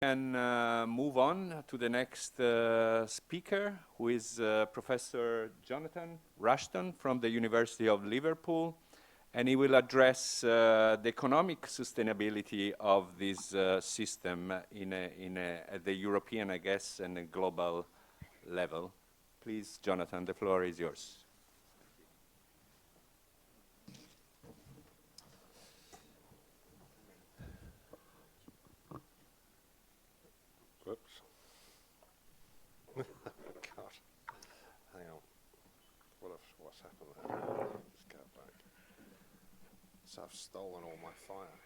And move on to the next speaker, who is Professor Jonathan Rushton from the University of Liverpool, and he will address the economic sustainability of this system at the European, I guess, and a global level. Please, Jonathan, the floor is yours. Whoops. God. Hang on. What's happened there? Let's go back. So I've stolen all my fire.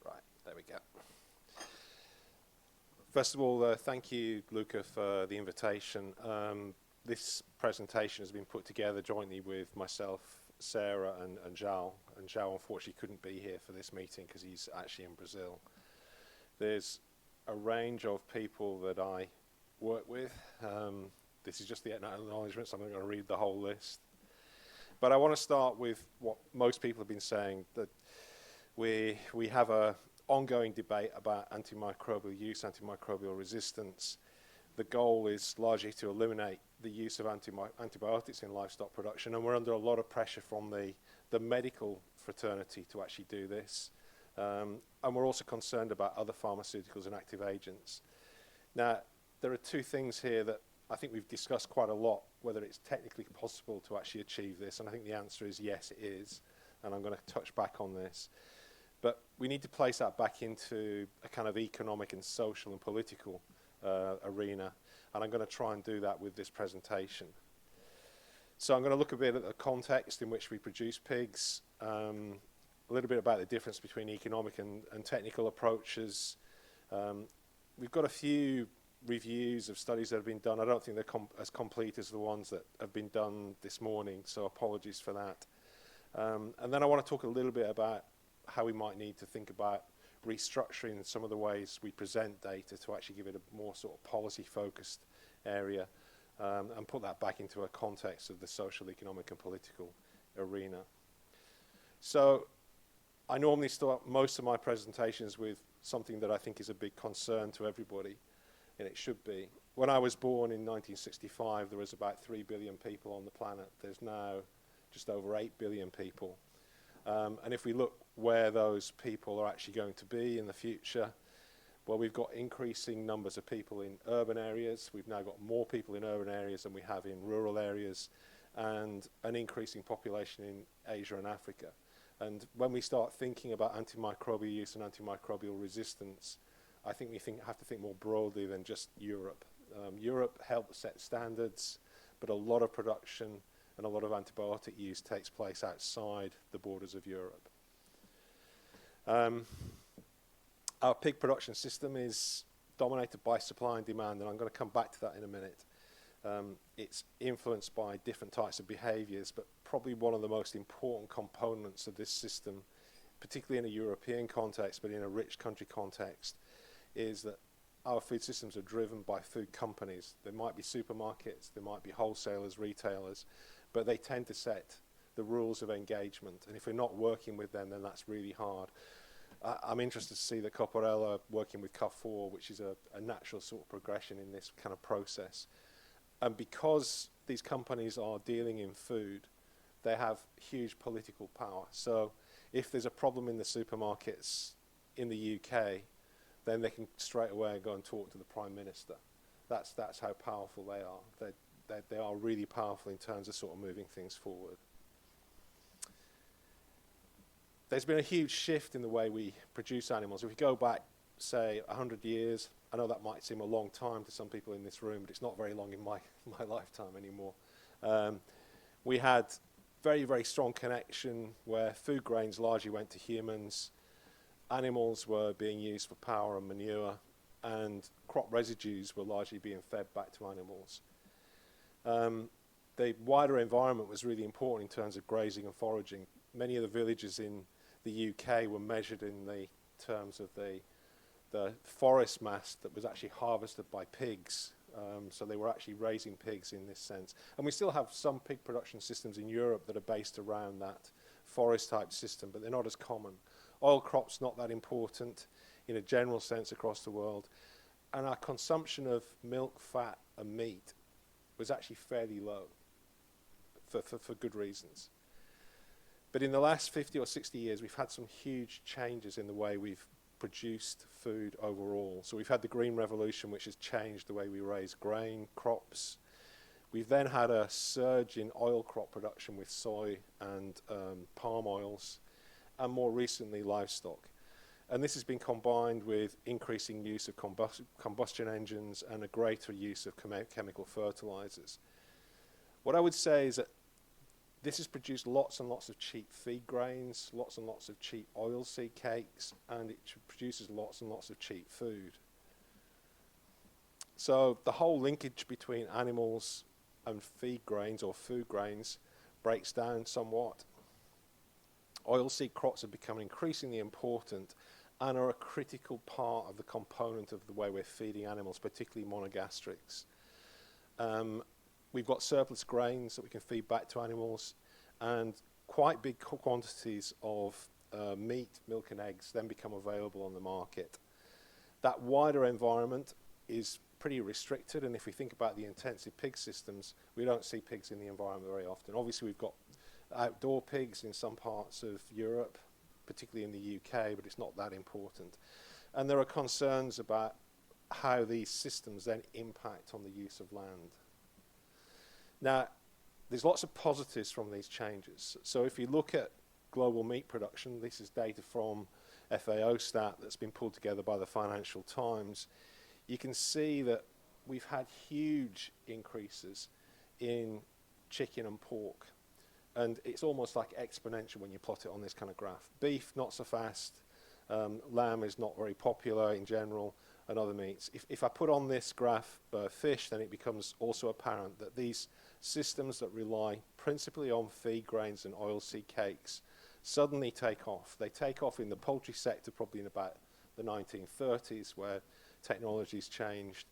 Right, there we go. First of all, thank you, Luca, for the invitation. This presentation has been put together jointly with myself, Sarah and Zhao. And Zhao unfortunately couldn't be here for this meeting because he's actually in Brazil. There's a range of people that I work with. This is just the acknowledgements. I'm not going to read the whole list. But I want to start with what most people have been saying, that we have an ongoing debate about antimicrobial use, antimicrobial resistance. The goal is largely to eliminate the use of antibiotics in livestock production, and we're under a lot of pressure from the medical fraternity to actually do this. And we're also concerned about other pharmaceuticals and active agents. Now, there are two things here that I think we've discussed quite a lot, whether it's technically possible to actually achieve this, and I think the answer is yes, it is, and I'm going to touch back on this. But we need to place that back into a kind of economic and social and political arena, and I'm going to try and do that with this presentation. So I'm going to look a bit at the context in which we produce pigs, a little bit about the difference between economic and technical approaches. We've got a few reviews of studies that have been done. I don't think they're as complete as the ones that have been done this morning, so apologies for that. And then I want to talk a little bit about how we might need to think about restructuring some of the ways we present data to actually give it a more sort of policy-focused area, and put that back into a context of the social, economic, and political arena. So I normally start most of my presentations with something that I think is a big concern to everybody, and it should be. When I was born in 1965, there was about 3 billion people on the planet. There's now just over 8 billion people. And if we look where those people are actually going to be in the future, well, we've got increasing numbers of people in urban areas. We've now got more people in urban areas than we have in rural areas, and an increasing population in Asia and Africa. And when we start thinking about antimicrobial use and antimicrobial resistance, I think we have to think more broadly than just Europe. Europe helped set standards, but a lot of production and a lot of antibiotic use takes place outside the borders of Europe. Our pig production system is dominated by supply and demand, and I'm going to come back to that in a minute. It's influenced by different types of behaviours, but probably one of the most important components of this system, particularly in a European context, but in a rich country context, is that our food systems are driven by food companies. There might be supermarkets, there might be wholesalers, retailers, but they tend to set the rules of engagement. And if we're not working with them, then that's really hard. I'm interested to see the Copperella working with Carrefour, which is a natural sort of progression in this kind of process. And because these companies are dealing in food, they have huge political power. So if there's a problem in the supermarkets in the UK, then they can straight away go and talk to the Prime Minister. That's how powerful they are. They are really powerful in terms of sort of moving things forward. There's been a huge shift in the way we produce animals. If we go back, say, 100 years, I know that might seem a long time to some people in this room, but it's not very long in my lifetime anymore. We had very, very strong connection where food grains largely went to humans, animals were being used for power and manure, and crop residues were largely being fed back to animals. The wider environment was really important in terms of grazing and foraging. Many of the villages in the UK were measured in the terms of the forest mass that was actually harvested by pigs. So they were actually raising pigs in this sense. And we still have some pig production systems in Europe that are based around that forest type system, but they're not as common. Oil crops not that important in a general sense across the world, and our consumption of milk, fat and meat was actually fairly low for good reasons. But in the last 50 or 60 years, we've had some huge changes in the way we've produced food overall. So we've had the Green Revolution, which has changed the way we raise grain, crops. We've then had a surge in oil crop production with soy and palm oils, and more recently livestock. And this has been combined with increasing use of combustion engines and a greater use of chemical fertilizers. What I would say is that this has produced lots and lots of cheap feed grains, lots and lots of cheap oilseed cakes, and it produces lots and lots of cheap food. So the whole linkage between animals and feed grains or food grains breaks down somewhat. Oilseed crops have become increasingly important and are a critical part of the component of the way we're feeding animals, particularly monogastrics. We've got surplus grains that we can feed back to animals, and quite big quantities of meat, milk and eggs then become available on the market. That wider environment is pretty restricted, and if we think about the intensive pig systems, we don't see pigs in the environment very often. Obviously we've got outdoor pigs in some parts of Europe, particularly in the UK, but it's not that important. And there are concerns about how these systems then impact on the use of land. Now, there's lots of positives from these changes. So if you look at global meat production, this is data from FAO stat that's been pulled together by the Financial Times, you can see that we've had huge increases in chicken and pork. And it's almost like exponential when you plot it on this kind of graph. Beef, not so fast. Lamb is not very popular in general, and other meats. If I put on this graph fish, then it becomes also apparent that these systems that rely principally on feed grains and oilseed cakes suddenly take off. They take off in the poultry sector probably in about the 1930s, where technology's changed.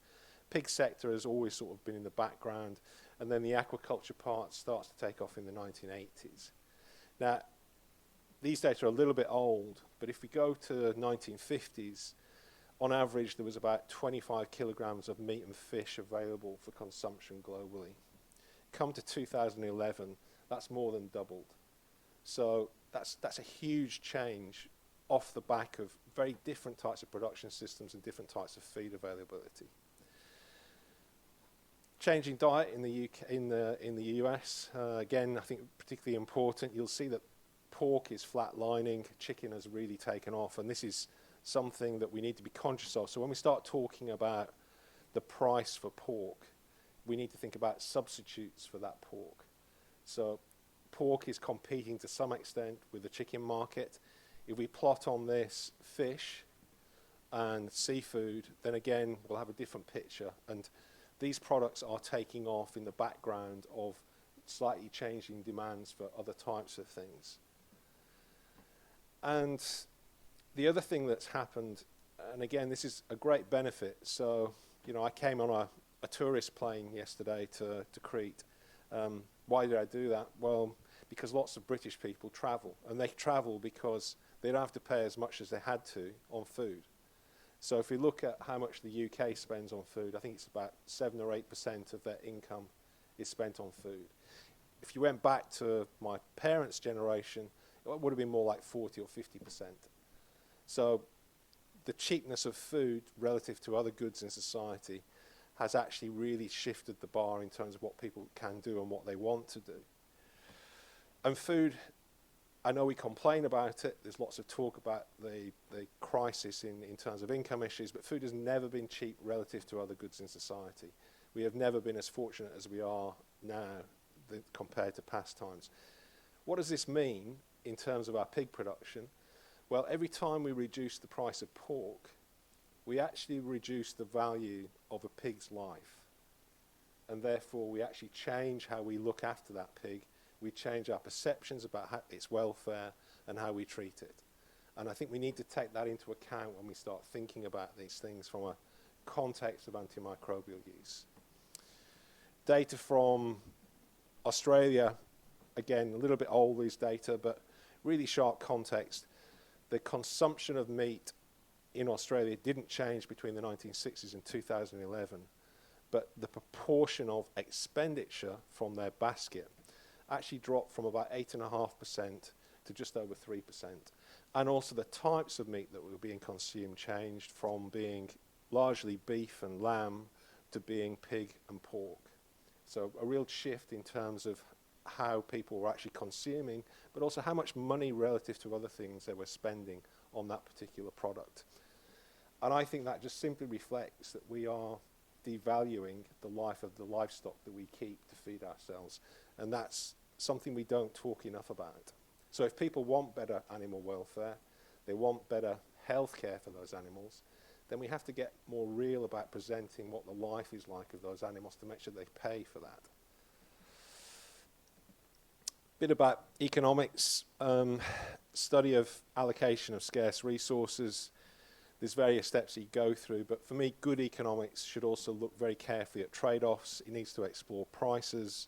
Pig sector has always sort of been in the background, and then the aquaculture part starts to take off in the 1980s. Now, these data are a little bit old, but if we go to the 1950s, on average there was about 25 kilograms of meat and fish available for consumption globally. Come to 2011, that's more than doubled. So that's a huge change off the back of very different types of production systems and different types of feed availability. Changing diet in the UK, in the US, again, I think particularly important. You'll see that pork is flatlining, chicken has really taken off, and this is something that we need to be conscious of. So when we start talking about the price for pork, we need to think about substitutes for that pork. So pork is competing to some extent with the chicken market. If we plot on this fish and seafood, then again, we'll have a different picture. And these products are taking off in the background of slightly changing demands for other types of things. And the other thing that's happened, and again, this is a great benefit. So, you know, I came on a tourist plane yesterday to Crete. Why did I do that? Well, because lots of British people travel, and they travel because they don't have to pay as much as they had to on food. So if we look at how much the UK spends on food, I think it's about 7 or 8% of their income is spent on food. If you went back to my parents' generation, it would have been more like 40 or 50%. So the cheapness of food relative to other goods in society has actually really shifted the bar in terms of what people can do and what they want to do. And food, I know we complain about it. There's lots of talk about the crisis in terms of income issues, but food has never been cheap relative to other goods in society. We have never been as fortunate as we are now compared to past times. What does this mean in terms of our pig production? Well, every time we reduce the price of pork, we actually reduce the value of a pig's life. And therefore, we actually change how we look after that pig. We change our perceptions about its welfare and how we treat it. And I think we need to take that into account when we start thinking about these things from a context of antimicrobial use. Data from Australia, again, a little bit old, these data, but really sharp context, the consumption of meat in Australia didn't change between the 1960s and 2011, but the proportion of expenditure from their basket actually dropped from about 8.5% to just over 3%. And also the types of meat that were being consumed changed from being largely beef and lamb to being pig and pork. So a real shift in terms of how people were actually consuming, but also how much money relative to other things they were spending on that particular product. And I think that just simply reflects that we are devaluing the life of the livestock that we keep to feed ourselves. And that's something we don't talk enough about. So if people want better animal welfare, they want better health care for those animals, then we have to get more real about presenting what the life is like of those animals to make sure they pay for that. Bit about economics, study of allocation of scarce resources. There's various steps you go through, but for me, good economics should also look very carefully at trade-offs. It needs to explore prices.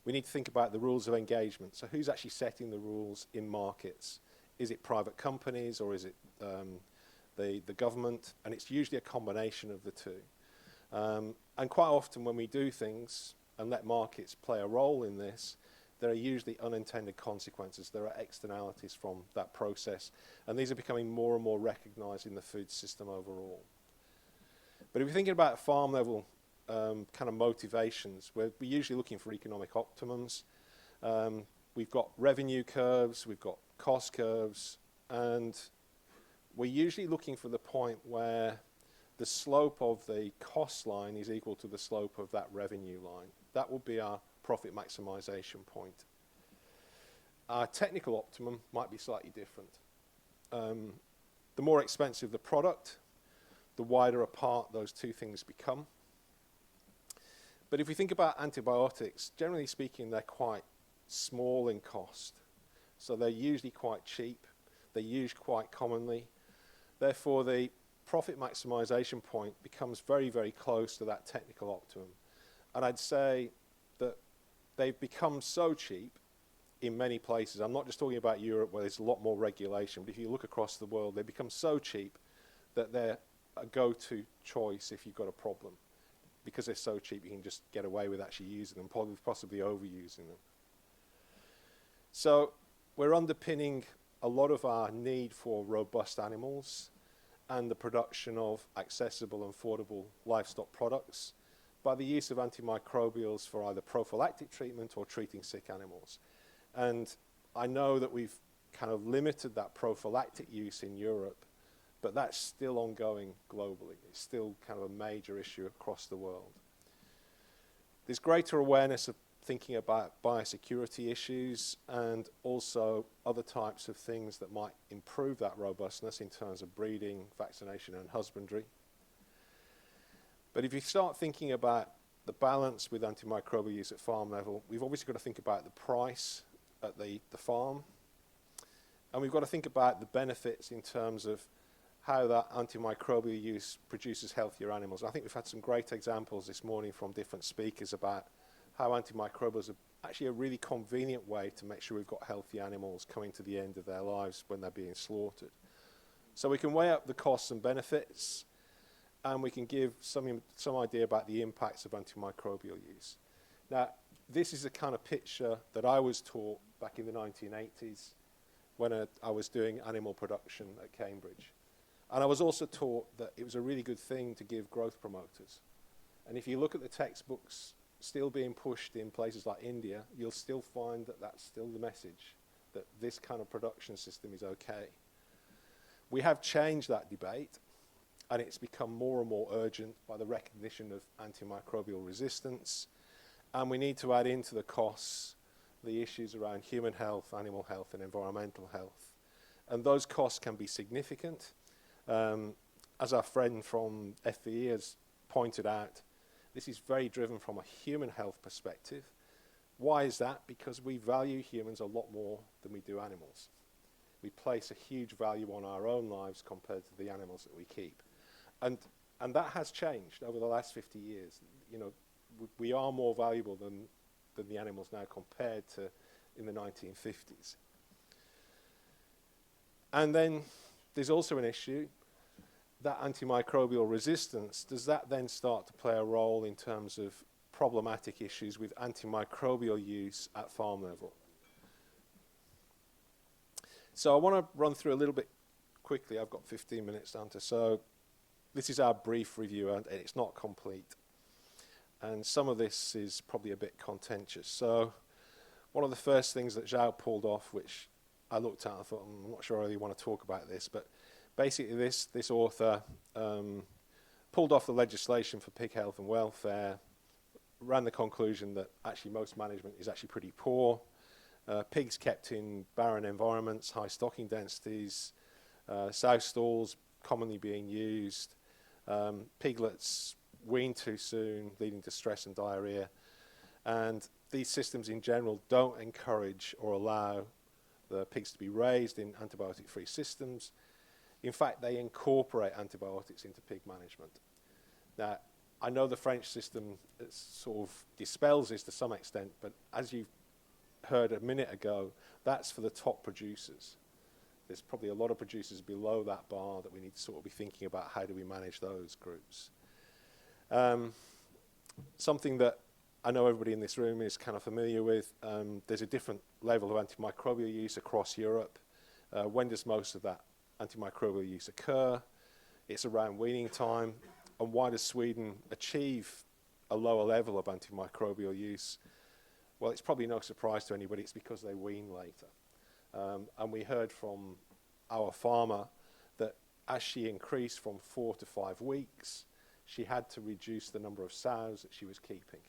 We need to think about the rules of engagement. So who's actually setting the rules in markets? Is it private companies or is it the government? And it's usually a combination of the two. And quite often when we do things and let markets play a role in this, there are usually unintended consequences. There are externalities from that process. And these are becoming more and more recognized in the food system overall. But if you're thinking about farm level kind of motivations, we're usually looking for economic optimums. We've got revenue curves, we've got cost curves, and we're usually looking for the point where the slope of the cost line is equal to the slope of that revenue line. That will be our profit maximization point. Our technical optimum might be slightly different. The more expensive the product, the wider apart those two things become. But if we think about antibiotics, generally speaking, they're quite small in cost. So they're usually quite cheap. They're used quite commonly. Therefore, the profit maximization point becomes very, very close to that technical optimum. And I'd say that they've become so cheap in many places. I'm not just talking about Europe where there's a lot more regulation, but if you look across the world, they become so cheap that they're a go-to choice if you've got a problem. Because they're so cheap, you can just get away with actually using them, possibly overusing them. So we're underpinning a lot of our need for robust animals and the production of accessible and affordable livestock products by the use of antimicrobials for either prophylactic treatment or treating sick animals. And I know that we've kind of limited that prophylactic use in Europe, but that's still ongoing globally. It's still kind of a major issue across the world. There's greater awareness of thinking about biosecurity issues and also other types of things that might improve that robustness in terms of breeding, vaccination, and husbandry. But if you start thinking about the balance with antimicrobial use at farm level, we've obviously got to think about the price at the farm, and we've got to think about the benefits in terms of how that antimicrobial use produces healthier animals. I think we've had some great examples this morning from different speakers about how antimicrobials are actually a really convenient way to make sure we've got healthy animals coming to the end of their lives when they're being slaughtered. So we can weigh up the costs and benefits, and we can give some idea about the impacts of antimicrobial use. Now, this is the kind of picture that I was taught back in the 1980s when I was doing animal production at Cambridge. And I was also taught that it was a really good thing to give growth promoters. And if you look at the textbooks still being pushed in places like India, you'll still find that that's still the message, that this kind of production system is okay. We have changed that debate, and it's become more and more urgent by the recognition of antimicrobial resistance, and we need to add into the costs the issues around human health, animal health, and environmental health. And those costs can be significant. As our friend from FVE has pointed out, this is very driven from a human health perspective. Why is that? Because we value humans a lot more than we do animals. We place a huge value on our own lives compared to the animals that we keep. And that has changed over the last 50 years. You know, we are more valuable than the animals now compared to in the 1950s. And then there's also an issue, that antimicrobial resistance, does that then start to play a role in terms of problematic issues with antimicrobial use at farm level? So I want to run through a little bit quickly. I've got 15 minutes down to. So this is our brief review, and it's not complete. And some of this is probably a bit contentious. So one of the first things that Zhao pulled off, which I looked at and I thought, I'm not sure I really want to talk about this, but basically this author pulled off the legislation for pig health and welfare, ran the conclusion that actually most management is actually pretty poor. Pigs kept in barren environments, high stocking densities, sow stalls commonly being used, piglets weaned too soon, leading to stress and diarrhea. And these systems in general don't encourage or allow the pigs to be raised in antibiotic-free systems. In fact, they incorporate antibiotics into pig management. Now, I know the French system sort of dispels this to some extent, but as you've heard a minute ago, that's for the top producers. There's probably a lot of producers below that bar that we need to sort of be thinking about how do we manage those groups. Something that I know everybody in this room is kind of familiar with, there's a different level of antimicrobial use across Europe. When does most of that antimicrobial use occur? It's around weaning time. And why does Sweden achieve a lower level of antimicrobial use? Well, it's probably no surprise to anybody, it's because they wean later. And we heard from our farmer that as she increased from 4 to 5 weeks, she had to reduce the number of sows that she was keeping.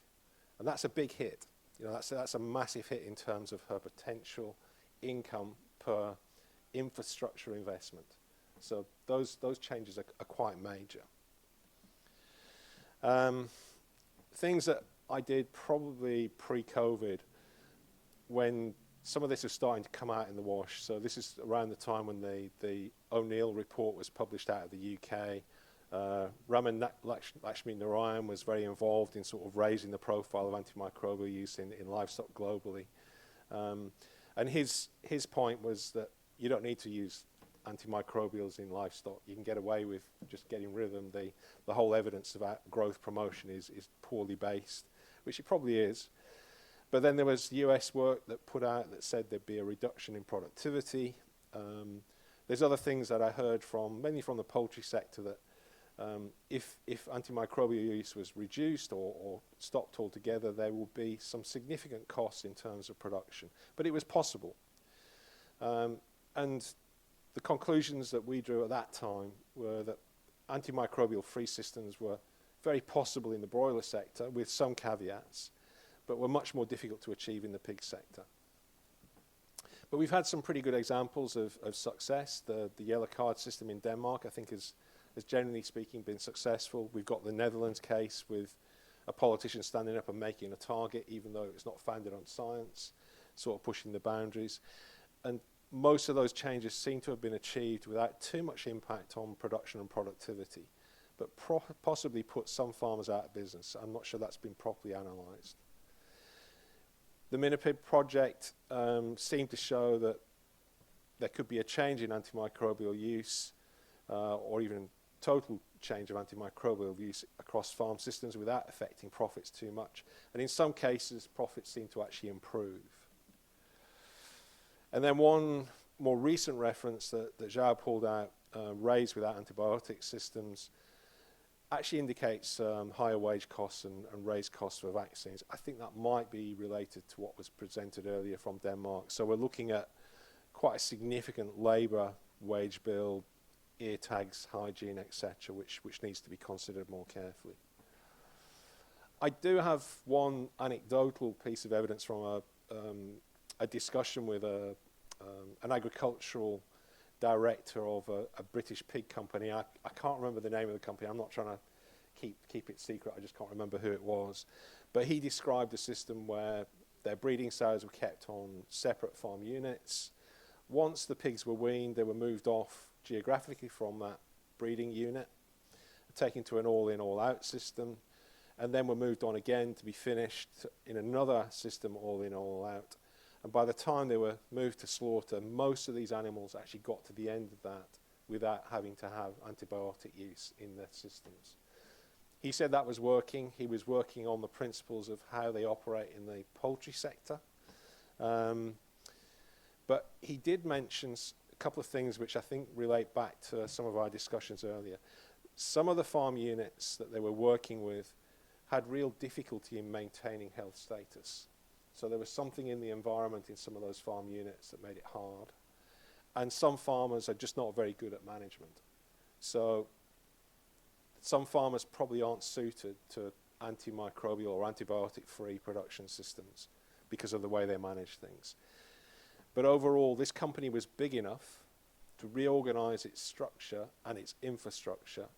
And that's a big hit. You know, that's a massive hit in terms of her potential income per infrastructure investment. So those changes are quite major. Things that I did probably pre-COVID, when some of this is starting to come out in the wash. So this is around the time when the O'Neill report was published out of the UK. Raman Lakshmi Narayan was very involved in sort of raising the profile of antimicrobial use in livestock globally. And his point was that you don't need to use antimicrobials in livestock. You can get away with just getting rid of them. The whole evidence about growth promotion is poorly based, which it probably is. But then there was US work that put out that said there'd be a reduction in productivity. There's other things that I heard from, mainly from the poultry sector, that if antimicrobial use was reduced or stopped altogether, there will be some significant costs in terms of production. But it was possible. And the conclusions that we drew at that time were that antimicrobial-free systems were very possible in the broiler sector with some caveats, but were much more difficult to achieve in the pig sector. But we've had some pretty good examples of success. The yellow card system in Denmark, I think, has generally speaking been successful. We've got the Netherlands case with a politician standing up and making a target, even though it's not founded on science, sort of pushing the boundaries. And most of those changes seem to have been achieved without too much impact on production and productivity, but possibly put some farmers out of business. I'm not sure that's been properly analysed. The Minipib project seemed to show that there could be a change in antimicrobial use or even total change of antimicrobial use across farm systems without affecting profits too much. And in some cases, profits seem to actually improve. And then one more recent reference that Zhao pulled out, raised without antibiotic systems, actually indicates higher wage costs and raised costs for vaccines. I think that might be related to what was presented earlier from Denmark. So we're looking at quite a significant labour wage bill, ear tags, hygiene, etc., which needs to be considered more carefully. I do have one anecdotal piece of evidence from a discussion with an agricultural director of a British pig company. I can't remember the name of the company. I'm not trying to keep it secret. I just can't remember who it was. But he described a system where their breeding sows were kept on separate farm units. Once the pigs were weaned, they were moved off geographically from that breeding unit, taken to an all-in, all-out system, and then were moved on again to be finished in another system, all-in, all-out. And by the time they were moved to slaughter, most of these animals actually got to the end of that without having to have antibiotic use in their systems. He said that was working. He was working on the principles of how they operate in the poultry sector. But he did mention a couple of things which I think relate back to some of our discussions earlier. Some of the farm units that they were working with had real difficulty in maintaining health status. So there was something in the environment in some of those farm units that made it hard. And some farmers are just not very good at management. So some farmers probably aren't suited to antimicrobial or antibiotic-free production systems because of the way they manage things. But overall, this company was big enough to reorganize its structure and its infrastructure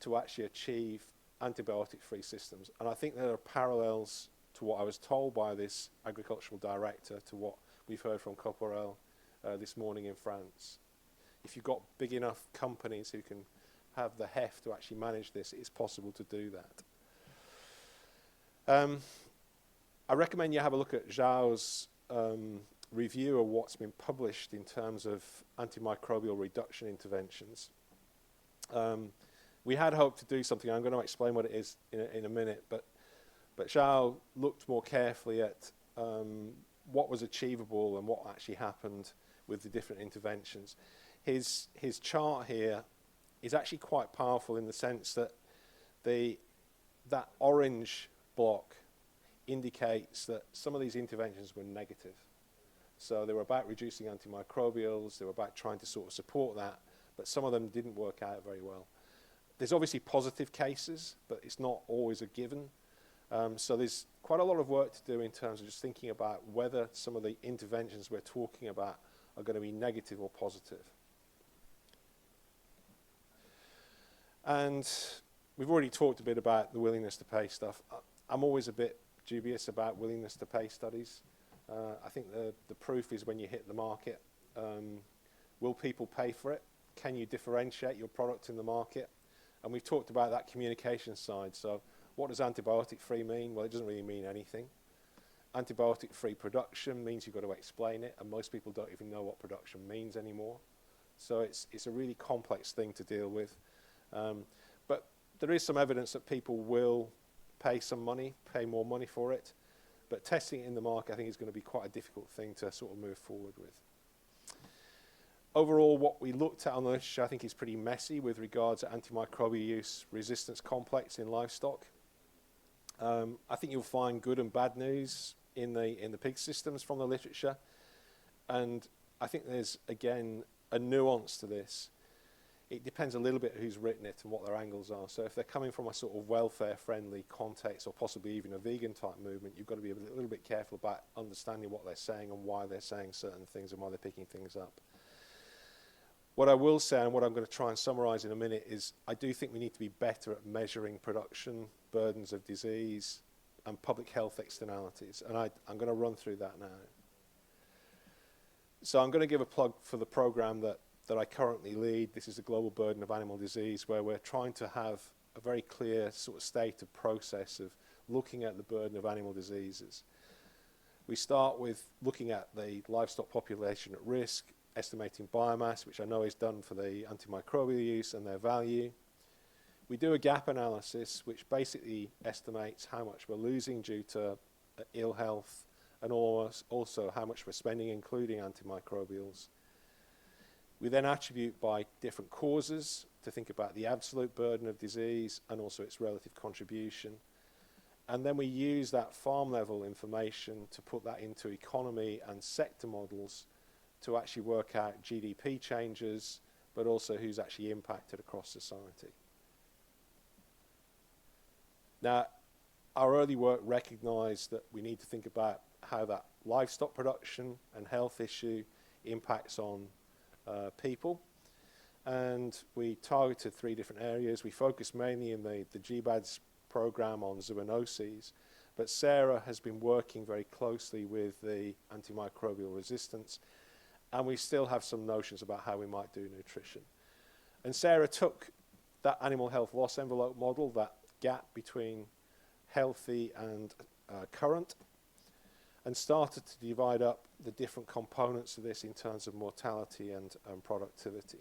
to actually achieve antibiotic-free systems. And I think there are parallels to what I was told by this agricultural director to what we've heard from Coporel this morning in France. If you've got big enough companies who can have the heft to actually manage this, it's possible to do that. I recommend you have a look at Zhao's review of what's been published in terms of antimicrobial reduction interventions. We had hoped to do something. I'm going to explain what it is in a minute, but Zhao looked more carefully at what was achievable and what actually happened with the different interventions. His chart here is actually quite powerful in the sense that that orange block indicates that some of these interventions were negative. So they were about reducing antimicrobials, they were about trying to sort of support that, but some of them didn't work out very well. There's obviously positive cases, but it's not always a given. So there's quite a lot of work to do in terms of just thinking about whether some of the interventions we're talking about are going to be negative or positive. And we've already talked a bit about the willingness to pay stuff. I'm always a bit dubious about willingness to pay studies. I think the proof is when you hit the market. Will people pay for it? Can you differentiate your product in the market? And we've talked about that communication side. So what does antibiotic-free mean? Well, it doesn't really mean anything. Antibiotic-free production means you've got to explain it, and most people don't even know what production means anymore. So it's a really complex thing to deal with. But there is some evidence that people will pay some money, pay more money for it. But testing it in the market, I think, is going to be quite a difficult thing to sort of move forward with. Overall, what we looked at on the literature, I think, is pretty messy with regards to antimicrobial use resistance complex in livestock. I think you'll find good and bad news in the pig systems from the literature. And I think there's, again, a nuance to this. It depends a little bit who's written it and what their angles are. So if they're coming from a sort of welfare-friendly context or possibly even a vegan-type movement, you've got to be a little bit careful about understanding what they're saying and why they're saying certain things and why they're picking things up. What I will say, and what I'm going to try and summarize in a minute, is I do think we need to be better at measuring production, burdens of disease, and public health externalities. And I'm going to run through that now. So I'm going to give a plug for the program that I currently lead. This is the Global Burden of Animal Disease, where we're trying to have a very clear sort of state of process of looking at the burden of animal diseases. We start with looking at the livestock population at risk, estimating biomass, which I know is done for the antimicrobial use and their value. We do a gap analysis, which basically estimates how much we're losing due to ill health and also how much we're spending, including antimicrobials. We then attribute by different causes to think about the absolute burden of disease and also its relative contribution. And then we use that farm level information to put that into economy and sector models to actually work out GDP changes, but also who's actually impacted across society. Now, our early work recognized that we need to think about how that livestock production and health issue impacts on people. And we targeted 3 different areas. We focused mainly in the GBADS program on zoonoses, but Sarah has been working very closely with the antimicrobial resistance, and we still have some notions about how we might do nutrition. And Sarah took that animal health loss envelope model, that gap between healthy and current, and started to divide up the different components of this in terms of mortality and productivity.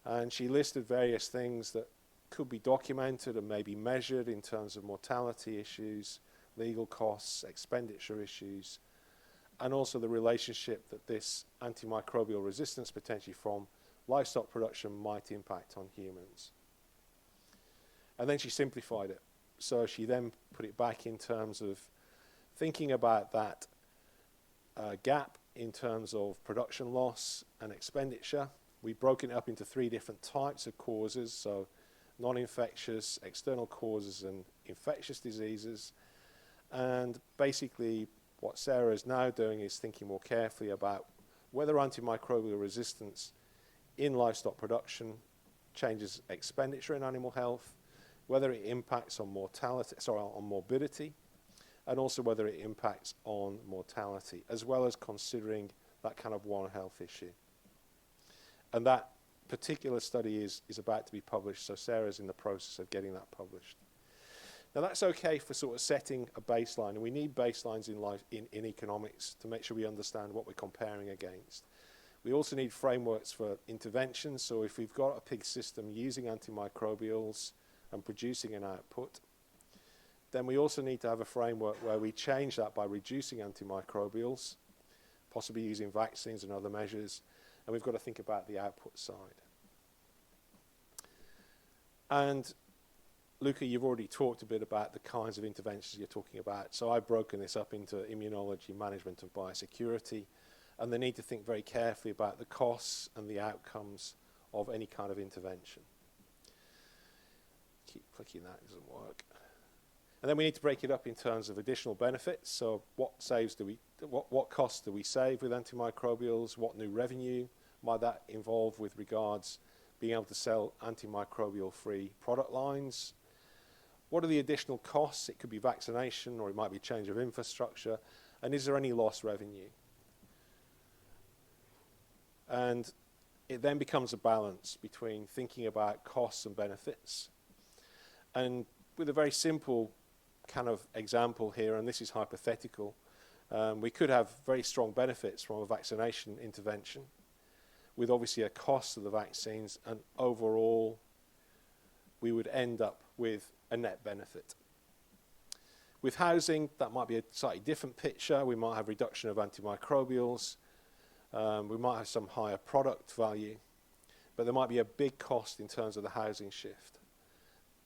And she listed various things that could be documented and maybe measured in terms of mortality issues, legal costs, expenditure issues, and also the relationship that this antimicrobial resistance potentially from livestock production might impact on humans. And then she simplified it. So she then put it back in terms of thinking about that gap in terms of production loss and expenditure. We've broken it up into 3 different types of causes, so non-infectious, external causes, and infectious diseases. And basically, what Sarah is now doing is thinking more carefully about whether antimicrobial resistance in livestock production changes expenditure in animal health, whether it impacts on morbidity, and also whether it impacts on mortality, as well as considering that kind of One Health issue. And that particular study is about to be published, so Sarah's in the process of getting that published. Now that's okay for sort of setting a baseline, and we need baselines in life in economics to make sure we understand what we're comparing against. We also need frameworks for interventions, so if we've got a pig system using antimicrobials and producing an output, then we also need to have a framework where we change that by reducing antimicrobials, possibly using vaccines and other measures, and we've got to think about the output side. And Luca, you've already talked a bit about the kinds of interventions you're talking about. So I've broken this up into immunology, management, and biosecurity, and the need to think very carefully about the costs and the outcomes of any kind of intervention. Keep clicking that, it doesn't work. And then we need to break it up in terms of additional benefits. So what costs do we save with antimicrobials? What new revenue might that involve with regards being able to sell antimicrobial-free product lines? What are the additional costs? It could be vaccination, or it might be change of infrastructure. And is there any lost revenue? And it then becomes a balance between thinking about costs and benefits. And with a very simple kind of example here, and this is hypothetical, we could have very strong benefits from a vaccination intervention with obviously a cost of the vaccines, and overall we would end up with a net benefit. With housing, that might be a slightly different picture. We might have reduction of antimicrobials, we might have some higher product value, but there might be a big cost in terms of the housing shift.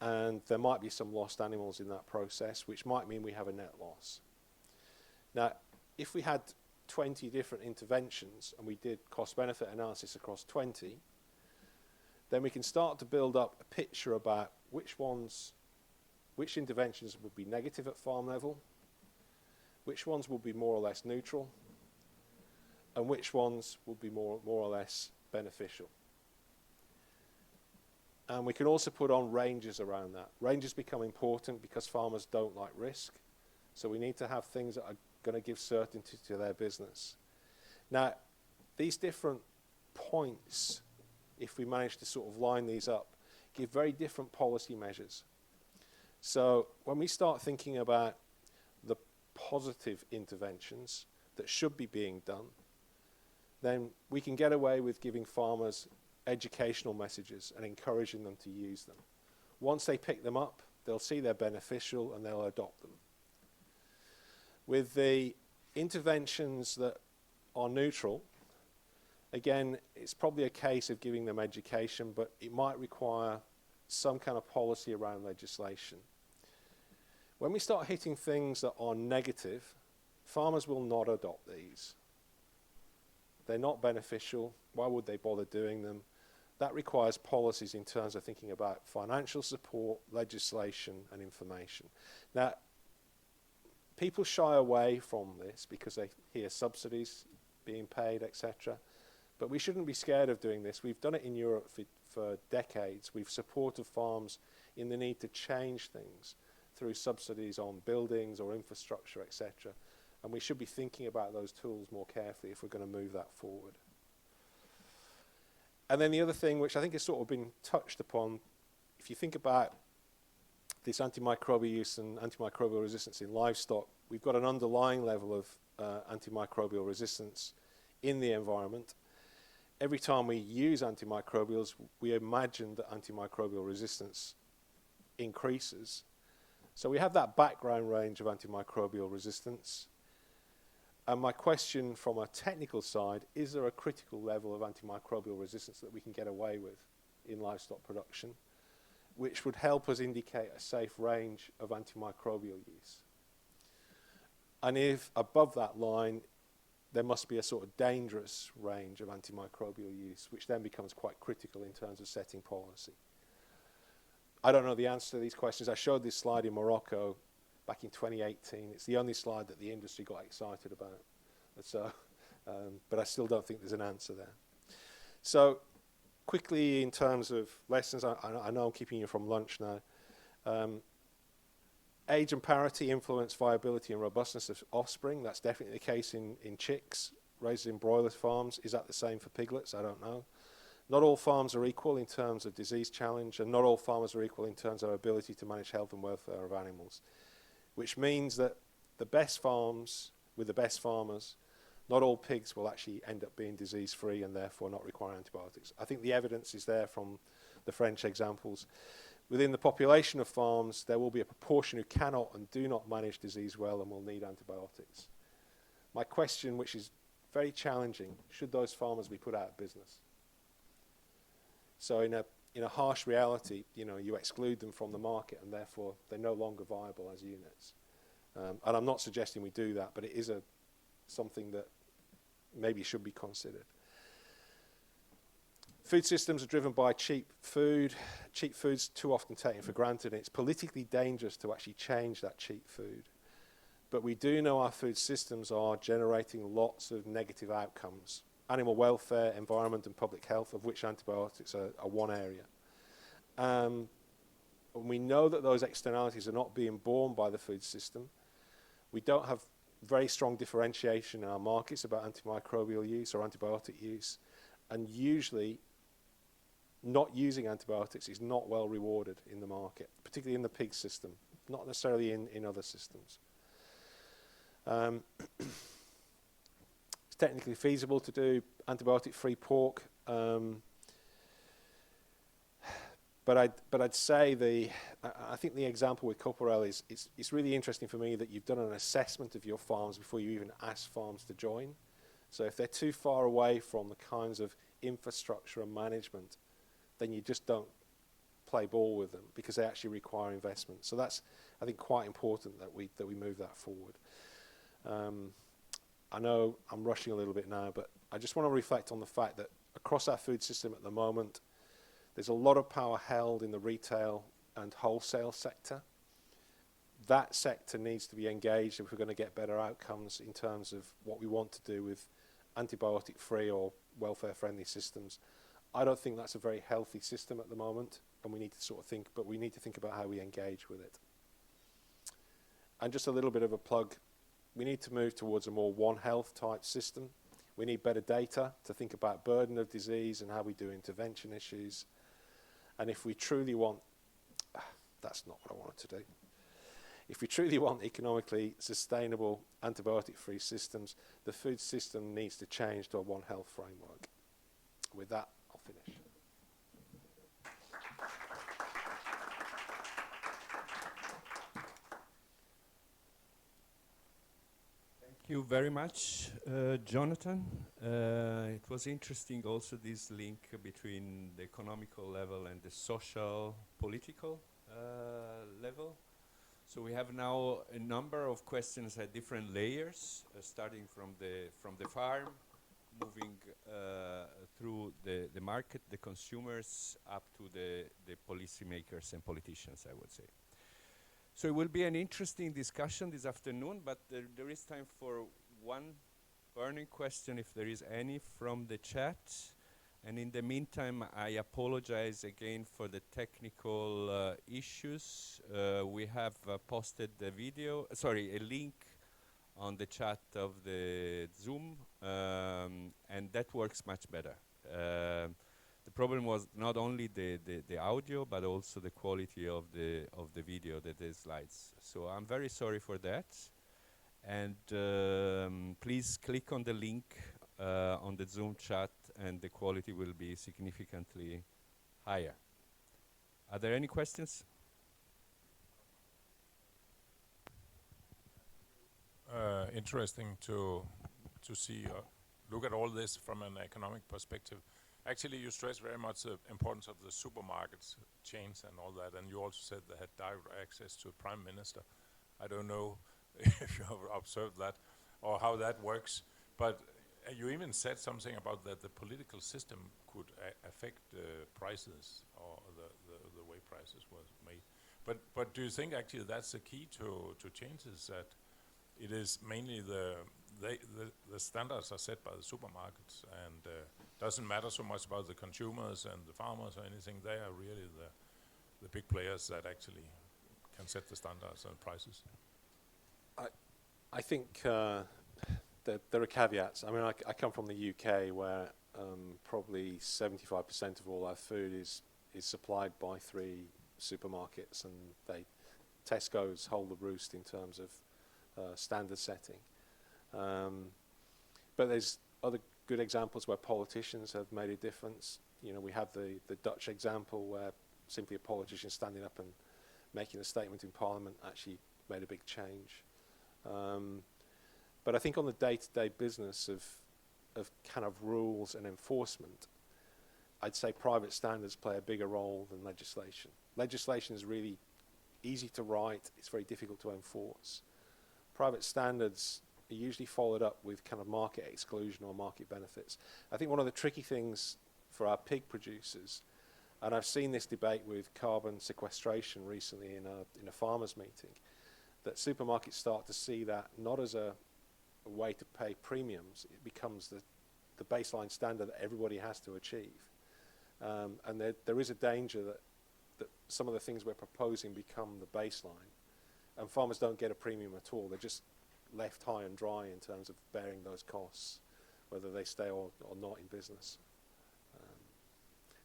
And there might be some lost animals in that process, which might mean we have a net loss. Now, if we had 20 different interventions and we did cost-benefit analysis across 20, then we can start to build up a picture about which interventions would be negative at farm level, which ones will be more or less neutral, and which ones will be more or less beneficial. And we can also put on ranges around that. Ranges become important because farmers don't like risk. So we need to have things that are going to give certainty to their business. Now, these different points, if we manage to sort of line these up, give very different policy measures. So when we start thinking about the positive interventions that should be being done, then we can get away with giving farmers educational messages and encouraging them to use them. Once they pick them up, they'll see they're beneficial and they'll adopt them. With the interventions that are neutral, again, it's probably a case of giving them education, but it might require some kind of policy around legislation. When we start hitting things that are negative, farmers will not adopt these. They're not beneficial. Why would they bother doing them? That requires policies in terms of thinking about financial support, legislation, and information. Now, people shy away from this because they hear subsidies being paid, etc. But we shouldn't be scared of doing this. We've done it in Europe for decades. We've supported farms in the need to change things through subsidies on buildings or infrastructure, etc. And we should be thinking about those tools more carefully if we're going to move that forward. And then the other thing, which I think has sort of been touched upon, if you think about this antimicrobial use and antimicrobial resistance in livestock, we've got an underlying level of antimicrobial resistance in the environment. Every time we use antimicrobials, we imagine that antimicrobial resistance increases. So we have that background range of antimicrobial resistance. And my question from a technical side, is there a critical level of antimicrobial resistance that we can get away with in livestock production, which would help us indicate a safe range of antimicrobial use? And if above that line, there must be a sort of dangerous range of antimicrobial use, which then becomes quite critical in terms of setting policy. I don't know the answer to these questions. I showed this slide in Morocco back in 2018. It's the only slide that the industry got excited about. So, but I still don't think there's an answer there. So quickly, in terms of lessons, I know I'm keeping you from lunch now. Age and parity influence viability and robustness of offspring. That's definitely the case in chicks raised in broiler farms. Is that the same for piglets? I don't know. Not all farms are equal in terms of disease challenge, and not all farmers are equal in terms of their ability to manage health and welfare of animals, which means that the best farms with the best farmers, not all pigs will actually end up being disease-free and therefore not require antibiotics. I think the evidence is there from the French examples. Within the population of farms, there will be a proportion who cannot and do not manage disease well and will need antibiotics. My question, which is very challenging, should those farmers be put out of business? So in a harsh reality, you exclude them from the market and therefore they're no longer viable as units. And I'm not suggesting we do that, but it is something that maybe should be considered. Food systems are driven by cheap food. Cheap food's too often taken for granted, and it's politically dangerous to actually change that cheap food. But we do know our food systems are generating lots of negative outcomes. Animal welfare, environment, and public health, of which antibiotics are one area. And we know that those externalities are not being borne by the food system. We don't have very strong differentiation in our markets about antimicrobial use or antibiotic use. And usually, not using antibiotics is not well rewarded in the market, particularly in the pig system, not necessarily in other systems. It's technically feasible to do antibiotic-free pork, but I'd say I think the example with Coporel it's really interesting for me that you've done an assessment of your farms before you even ask farms to join. So if they're too far away from the kinds of infrastructure and management, then you just don't play ball with them because they actually require investment. So that's, I think, quite important that we move that forward. I know I'm rushing a little bit now, but I just want to reflect on the fact that across our food system at the moment, there's a lot of power held in the retail and wholesale sector. That sector needs to be engaged if we're going to get better outcomes in terms of what we want to do with antibiotic-free or welfare-friendly systems. I don't think that's a very healthy system at the moment, and we need to sort of think, but we need to think about how we engage with it. And just a little bit of a plug, we need to move towards a more One Health type system. We need better data to think about burden of disease and how we do intervention issues. And if we truly want, that's not what I wanted to do. If we truly want economically sustainable antibiotic-free systems, the food system needs to change to a One Health framework. With that, I'll finish. Thank you very much, Jonathan. It was interesting also this link between the economical level and the social, political level. So we have now a number of questions at different layers, starting from the farm, moving through the market, the consumers, up to the policymakers and politicians, I would say. So it will be an interesting discussion this afternoon, but there is time for one burning question, if there is any, from the chat. And in the meantime, I apologize again for the technical issues. We have posted the video, a link on the chat of the Zoom, and that works much better. The problem was not only the audio, but also the quality of the video, the slides. So I'm very sorry for that. And please click on the link on the Zoom chat, and the quality will be significantly higher. Are there any questions? Interesting to see look at all this from an economic perspective. Actually, you stress very much the importance of the supermarkets chains and all that, and you also said they had direct access to the Prime Minister. I don't know if you have observed that or how that works, but you even said something about that the political system could affect prices or the way prices were made. But do you think actually that's the key to changes, that it is mainly the standards are set by the supermarkets, and doesn't matter so much about the consumers and the farmers or anything? They are really the big players that actually can set the standards and prices. I think there are caveats. I mean, I come from the UK, where probably 75% of all our food is supplied by 3 supermarkets, and Tesco's hold the roost in terms of standard setting. But there's other good examples where politicians have made a difference. You know, we have the Dutch example, where simply a politician standing up and making a statement in Parliament actually made a big change. But I think on the day-to-day business of kind of rules and enforcement, I'd say private standards play a bigger role than legislation. Legislation is really easy to write, it's very difficult to enforce. Private standards are usually followed up with kind of market exclusion or market benefits. I think one of the tricky things for our pig producers, and I've seen this debate with carbon sequestration recently in a farmers' meeting, that supermarkets start to see that not as a way to pay premiums, it becomes the baseline standard that everybody has to achieve. And there is a danger that some of the things we're proposing become the baseline, and farmers don't get a premium at all. They're just left high and dry in terms of bearing those costs, whether they stay or not in business.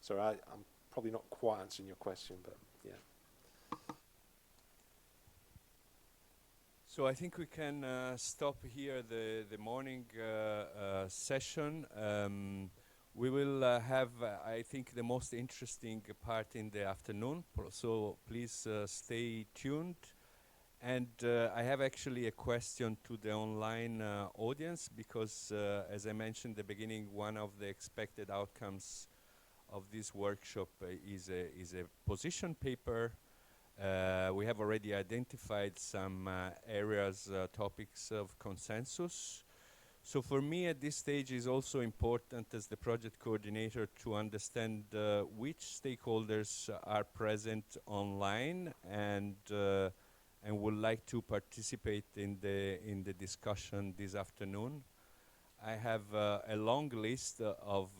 So I'm probably not quite answering your question, but yeah. So I think we can stop here the morning session. We will have, I think, the most interesting part in the afternoon. So please stay tuned. And I have actually a question to the online audience, because as I mentioned at the beginning, one of the expected outcomes of this workshop is a position paper. We have already identified some areas, topics of consensus. So for me at this stage is also important as the project coordinator to understand which stakeholders are present online and would like to participate in the discussion this afternoon. I have a long list of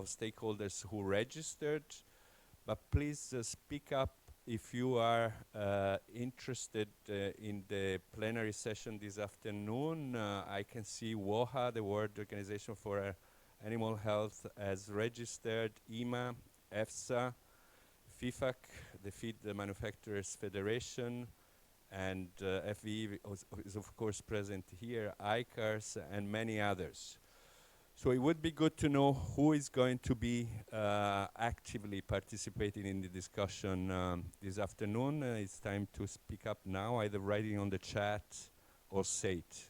stakeholders who registered, but please speak up if you are interested in the plenary session this afternoon. I can see WOHA, the World Organization for Animal Health, has registered, EMA, EFSA, FIFAC, the Feed Manufacturers Federation, and FVE is of course present here, ICARS, and many others. So it would be good to know who is going to be actively participating in the discussion this afternoon. It's time to speak up now, either writing on the chat or say it.